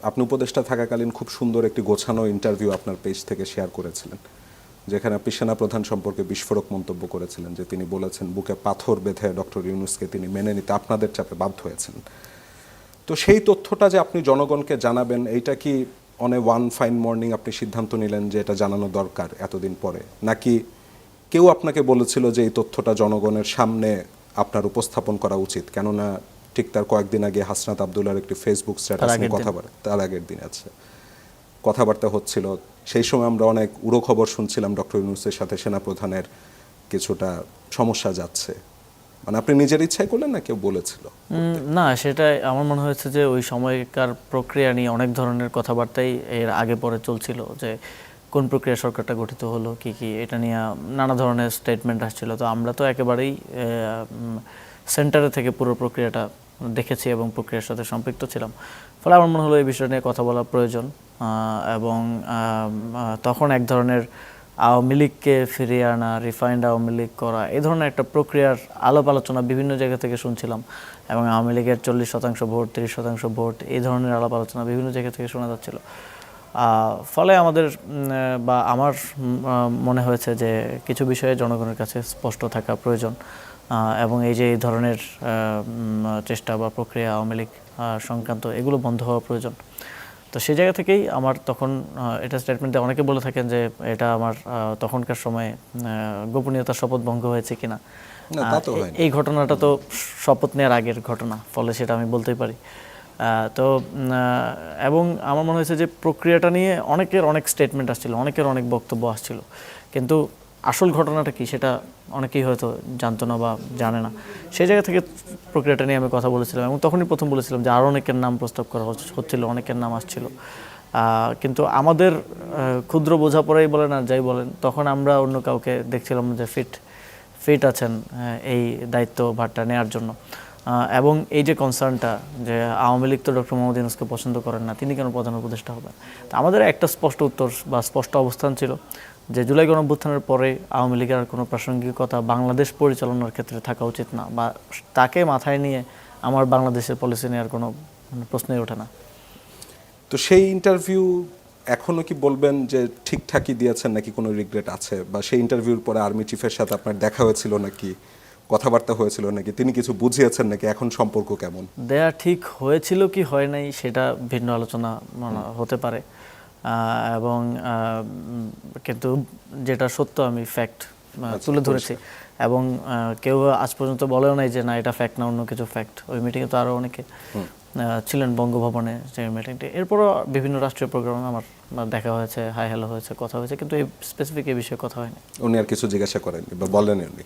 আপনি উপদেষ্টা থাকাকালীন খুব সুন্দর একটি গোছানো ইন্টারভিউ আপনার পেজ থেকে শেয়ার করেছিলেন, যেখানে আপনি সেনাপ্রধান সম্পর্কে বিস্ফোরক মন্তব্য করেছিলেন, যে তিনি বলেছেন বুকে পাথর বেঁধে ডক্টর ইউনূসকে তিনি মেনে নিতে আপনাদের চাপে বাধ্য হয়েছেন। তো সেই তথ্যটা যে আপনি জনগণকে জানাবেন, এইটা কি on a one fine morning আপনি সিদ্ধান্ত নিলেন যে এটা জানানো দরকার এতদিন পরে, নাকি কেউ আপনাকে বলেছিল যে এই তথ্যটা জনগণের সামনে আপনার উপস্থাপন করা উচিত? কেননা ঠিক তার কয়েকদিন আগে হাসনাত আবদুল্লাহর একটি ফেসবুক স্ট্যাটাস নিয়ে কথাবার্তা, তার আগের দিন আছে কথাবার্তা হচ্ছিল। সেই সময় আমরা অনেক উড়ো খবর শুনছিলাম ডক্টর ইউনূসের সাথে সেনাপ্রধানের কিছুটা সমস্যা যাচ্ছে। মানে আপনি নিজের ইচ্ছাই করলেন না কেউ বলেছিল? না, সেটা আমার মনে হয়েছে যে ওই সময়কার প্রক্রিয়া নিয়ে অনেক ধরনের কথাবার্তাই এর আগে পরে চলছিল, যে কোন প্রক্রিয়া সরকারটা গঠিত হলো, কি কি, এটা নিয়ে নানা ধরনের স্টেটমেন্ট আসছিল। তো আমরা তো একেবারেই সেন্টারে থেকে পুরো প্রক্রিয়াটা দেখেছি এবং প্রক্রিয়ার সাথে সম্পৃক্ত ছিলাম। ফলে আমার মনে হলো এই বিষয় নিয়ে কথা বলা প্রয়োজন। এবং তখন এক ধরনের আওয়ামী লীগকে ফিরিয়ে আনা, রিফাইন্ড আওয়ামী লীগ করা, এই ধরনের একটা প্রক্রিয়ার আলাপ আলোচনা বিভিন্ন জায়গা থেকে শুনছিলাম। এবং আওয়ামী লীগের 40% ভোট, 30% ভোট, এই ধরনের আলাপ আলোচনা বিভিন্ন জায়গা থেকে শোনা যাচ্ছিল। ফলে আমাদের বা আমার মনে হয়েছে যে কিছু বিষয়ে জনগণের কাছে স্পষ্ট থাকা প্রয়োজন, এবং এই যে এই ধরনের চেষ্টা বা প্রক্রিয়া আওয়ামী লীগ সংক্রান্ত, এগুলো বন্ধ হওয়া প্রয়োজন। তো সেই জায়গা থেকেই আমার তখন এটা স্টেটমেন্টে অনেকে বলে থাকেন যে এটা আমার তখনকার সময়ে গোপনীয়তার শপথ ভঙ্গ হয়েছে কিনা। এই ঘটনাটা তো শপথ নেওয়ার আগের ঘটনা, ফলে সেটা আমি বলতেই পারি। তো এবং আমার মনে হয়েছে যে প্রক্রিয়াটা নিয়ে অনেকের অনেক স্টেটমেন্ট আসছিল, অনেকের অনেক বক্তব্য আসছিল, কিন্তু আসল ঘটনাটা কি সেটা অনেকেই হয়তো জানতো না বা জানে না। সেই জায়গা থেকে প্রক্রিয়াটা নিয়ে আমি কথা বলেছিলাম, এবং তখনই প্রথম বলেছিলাম যে আরও অনেকের নাম প্রস্তাব করা হচ্ছিল, অনেকের নাম আসছিল। কিন্তু আমাদের ক্ষুদ্র বোঝাপড়াই বলেন আর যাই বলেন, তখন আমরা অন্য কাউকে দেখছিলাম যে ফিট আছেন এই দায়িত্ব ভারটা নেওয়ার জন্য। এবং এই যে কনসার্নটা যে আওয়ামী লীগ তো ডক্টর মোহাম্মদ ইউনূসকে পছন্দ করেন না, তিনি কেন প্রধান উপদেষ্টা হবেন, তা আমাদের একটা স্পষ্ট উত্তর বা স্পষ্ট অবস্থান ছিল যে জুলাই গণঅভ্যুত্থানের পরে আওয়ামী লীগের আর কোনো প্রাসঙ্গিকতা বাংলাদেশ পরিচালনার ক্ষেত্রে থাকা উচিত না, বা তাকে মাথায় নিয়ে আমার বাংলাদেশের পলিসি নেওয়ার কোনো প্রশ্নই ওঠে না। তো সেই ইন্টারভিউ এখনো কি বলবেন যে ঠিকঠাকই দিয়েছেন, নাকি কোনো রিগ্রেট আছে? বা সেই ইন্টারভিউর পরে আর্মি চিফের সাথে আপনার দেখা হয়েছিল নাকি, কথাবার্তা হয়েছিল নাকি, তিনি কিছু বুঝিয়েছেন নাকি, এখন সম্পর্ক কেমন? দেয়া ঠিক হয়েছিল কি হয় নাই সেটা ভিন্ন আলোচনা হতে পারে, এবং কিন্তু যেটা সত্য আমি ফ্যাক্ট তুলে ধরেছি, এবং কেউ আজ পর্যন্ত বলেও নাই যে না এটা ফ্যাক্ট না, অন্য কিছু ফ্যাক্ট। ওই মিটিংয়ে তো আরও অনেকে ছিলেন বঙ্গভবনে, যে মিটিংটি। এরপরও বিভিন্ন রাষ্ট্রীয় প্রোগ্রামে আমার দেখা হয়েছে, হাই হ্যালো হয়েছে, কথা হয়েছে, কিন্তু এই স্পেসিফিক এই বিষয়ে কথা হয়নি। উনি আর কিছু জিজ্ঞাসা করেননি বা বলেননি উনি?